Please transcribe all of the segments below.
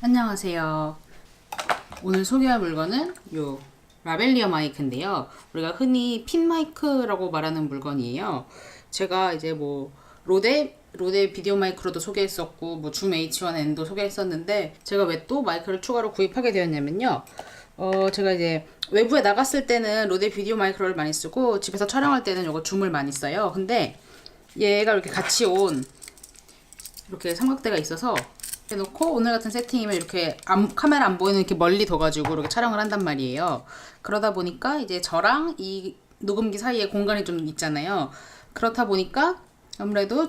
안녕하세요. 오늘 소개할 물건은 요 라벨리어 마이크인데요. 우리가 흔히 핀 마이크라고 말하는 물건이에요. 제가 이제 뭐 로데 비디오 마이크로도 소개했었고 뭐 줌 H1N도 소개했었는데 제가 왜 또 마이크를 추가로 구입하게 되었냐면요. 제가 이제 외부에 나갔을 때는 로데 비디오 마이크로를 많이 쓰고 집에서 촬영할 때는 요거 줌을 많이 써요. 근데 얘가 이렇게 같이 온 이렇게 삼각대가 있어서 해놓고 오늘 같은 세팅이면 이렇게 카메라 안 보이는 이렇게 멀리 둬가지고 이렇게 촬영을 한단 말이에요. 그러다 보니까 이제 저랑 이 녹음기 사이에 공간이 좀 있잖아요. 그렇다 보니까 아무래도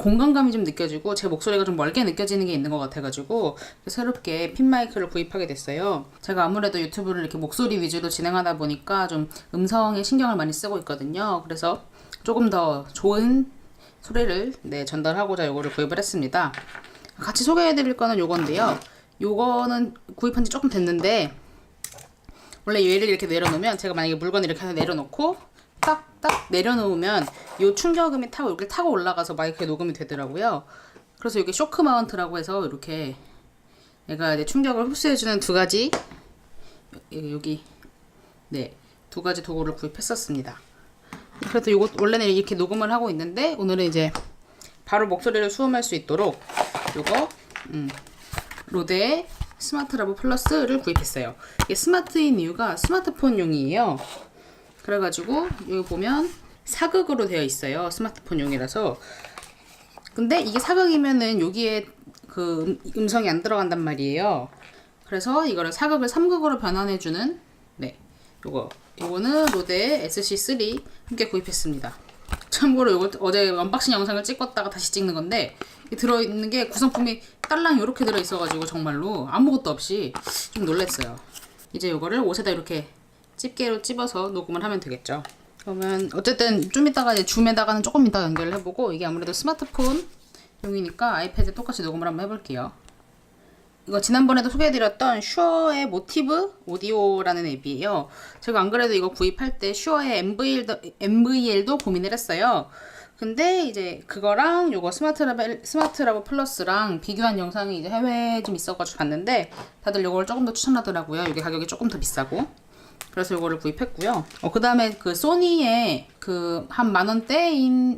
공간감이 좀 느껴지고 제 목소리가 좀 멀게 느껴지는 게 있는 것 같아가지고 새롭게 핀 마이크를 구입하게 됐어요. 제가 아무래도 유튜브를 이렇게 목소리 위주로 진행하다 보니까 좀 음성에 신경을 많이 쓰고 있거든요. 그래서 조금 더 좋은 소리를 전달하고자 이거를 구입을 했습니다. 같이 소개해드릴 거는 요건데요. 요거는 구입한 지 조금 됐는데 원래 얘를 이렇게 내려놓으면 제가 만약에 물건을 이렇게 내려놓고 딱 내려놓으면 요 충격음이 여기 타고 올라가서 마이크에 녹음이 되더라고요. 그래서 이게 쇼크 마운트라고 해서 이렇게 얘가 이제 충격을 흡수해주는 두 가지 두 가지 도구를 구입했었습니다. 그래서 요거 원래는 이렇게 녹음을 하고 있는데 오늘은 이제 바로 목소리를 수음할 수 있도록 요거 로데의 스마트라보 플러스를 구입했어요. 이게 스마트인 이유가 스마트폰용이에요. 그래가지고 여기 보면 사극으로 되어 있어요. 스마트폰용이라서. 근데 이게 사극이면은 여기에 그 음성이 안 들어간단 말이에요. 그래서 이거를 사극을 3극으로 변환해주는 요거는 로데의 SC3 함께 구입했습니다. 참고로 이거 어제 언박싱 영상을 찍었다가 다시 찍는 건데 들어있는 게 구성품이 딸랑 이렇게 들어있어가지고 정말로 아무것도 없이 좀 놀랬어요. 이제 이거를 옷에다 이렇게 집게로 찝어서 녹음을 하면 되겠죠. 그러면 어쨌든 좀 이따가 이제 줌에다가는 조금 이따 연결을 해보고 이게 아무래도 스마트폰 용이니까 아이패드에 똑같이 녹음을 한번 해볼게요. 이거 지난번에도 소개해드렸던 슈어의 모티브 오디오라는 앱이에요. 제가 안 그래도 이거 구입할 때 슈어의 MVL도 고민을 했어요. 근데 이제 그거랑 요거 스마트라보 플러스랑 비교한 영상이 이제 해외에 좀 있어가지고 봤는데 다들 요걸 조금 더 추천하더라고요. 이게 가격이 조금 더 비싸고. 그래서 요거를 구입했고요. 그 다음에 그 소니의 그 한 만원대인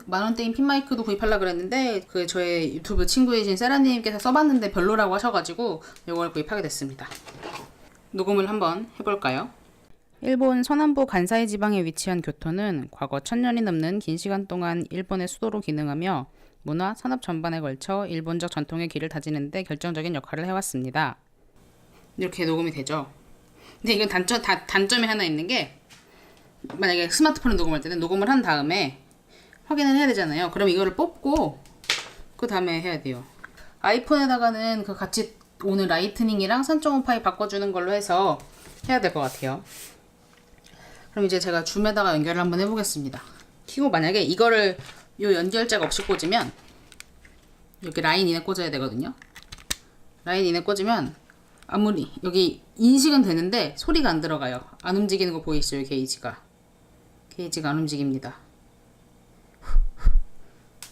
핀 마이크도 구입하려고 그랬는데 그 저의 유튜브 친구이신 세라님께서 써봤는데 별로라고 하셔가지고 요걸 구입하게 됐습니다. 녹음을 한번 해볼까요? 일본 서남부 간사이 지방에 위치한 교토는 과거 1000년이 넘는 긴 시간 동안 일본의 수도로 기능하며 문화, 산업 전반에 걸쳐 일본적 전통의 길을 다지는 데 결정적인 역할을 해왔습니다. 이렇게 녹음이 되죠. 근데 이건 단점이 하나 있는 게 만약에 스마트폰을 녹음할 때는 녹음을 한 다음에 확인을 해야 되잖아요. 그럼 이거를 뽑고 그 다음에 해야 돼요. 아이폰에다가는 그 같이 오는 라이트닝이랑 3.5파이 바꿔주는 걸로 해서 해야 될 것 같아요. 그럼 이제 제가 줌에다가 연결을 한번 해보겠습니다. 키고 만약에 이거를 요 연결자가 없이 꽂으면 여기 라인 인에 꽂아야 되거든요. 라인 인에 꽂으면 아무리 여기 인식은 되는데 소리가 안 들어가요. 안 움직이는 거 보이시죠? 게이지가 안 움직입니다.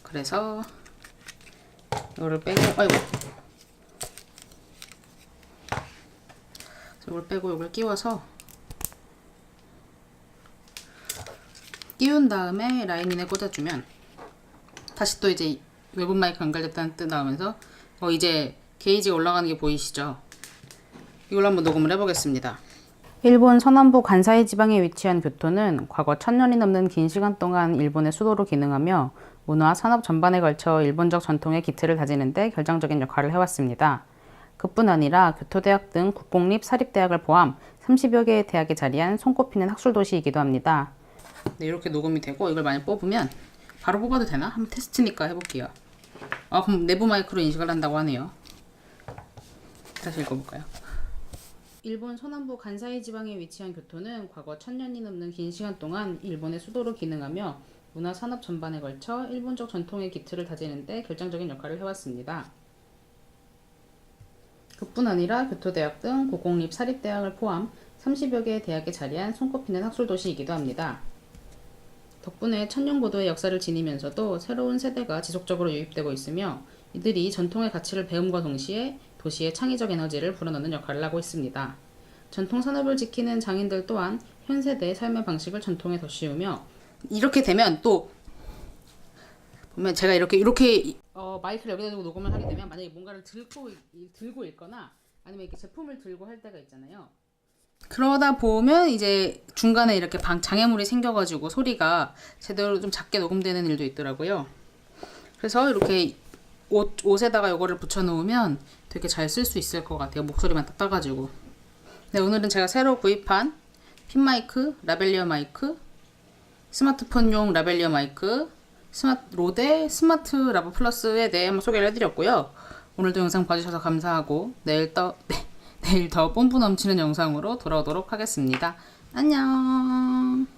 그래서 이거를 빼고 이걸 빼고 이걸 끼워서 끼운 다음에 라인인에 꽂아주면 다시 또 이제 외부 마이크 연결됐다는 뜻 나오면서 이제 게이지가 올라가는 게 보이시죠? 이걸로 한번 녹음을 해보겠습니다. 일본 서남부 간사이 지방에 위치한 교토는 과거 1000년이 넘는 긴 시간 동안 일본의 수도로 기능하며 문화, 산업 전반에 걸쳐 일본적 전통의 기틀을 다지는 데 결정적인 역할을 해왔습니다. 그뿐 아니라 교토대학 등 국공립, 사립대학을 포함 30여 개의 대학에 자리한 손꼽히는 학술도시이기도 합니다. 네, 이렇게 녹음이 되고 이걸 많이 뽑으면 바로 뽑아도 되나? 한번 테스트니까 해볼게요. 그럼 내부 마이크로 인식을 한다고 하네요. 다시 읽어볼까요? 일본 서남부 간사이 지방에 위치한 교토는 과거 1000년이 넘는 긴 시간 동안 일본의 수도로 기능하며 문화 산업 전반에 걸쳐 일본적 전통의 기틀을 다지는 데 결정적인 역할을 해왔습니다. 그뿐 아니라 교토대학 등 국공립 사립대학을 포함 30여 개의 대학에 자리한 손꼽히는 학술도시이기도 합니다. 덕분에 천년 고도의 역사를 지니면서도 새로운 세대가 지속적으로 유입되고 있으며 이들이 전통의 가치를 배움과 동시에 도시의 창의적 에너지를 불어넣는 역할을 하고 있습니다. 전통 산업을 지키는 장인들 또한 현 세대의 삶의 방식을 전통에 덧씌우며 이렇게 되면 또 보면 제가 이렇게 마이크를 여기다 두고 녹음을 하게 되면 만약에 뭔가를 들고 있거나 아니면 이렇게 제품을 들고 할 때가 있잖아요. 그러다 보면 이제 중간에 이렇게 장애물이 생겨가지고 소리가 제대로 좀 작게 녹음되는 일도 있더라고요. 그래서 이렇게 옷에다가 이거를 붙여놓으면 되게 잘 쓸 수 있을 것 같아요. 목소리만 딱 따가지고. 네, 오늘은 제가 새로 구입한 핀마이크, 라벨리어 마이크, 스마트폰용 라벨리어 마이크, 로데 스마트 라보 플러스에 대해 한번 소개를 해드렸고요. 오늘도 영상 봐주셔서 감사하고 내일 더 뽐뿌 넘치는 영상으로 돌아오도록 하겠습니다. 안녕.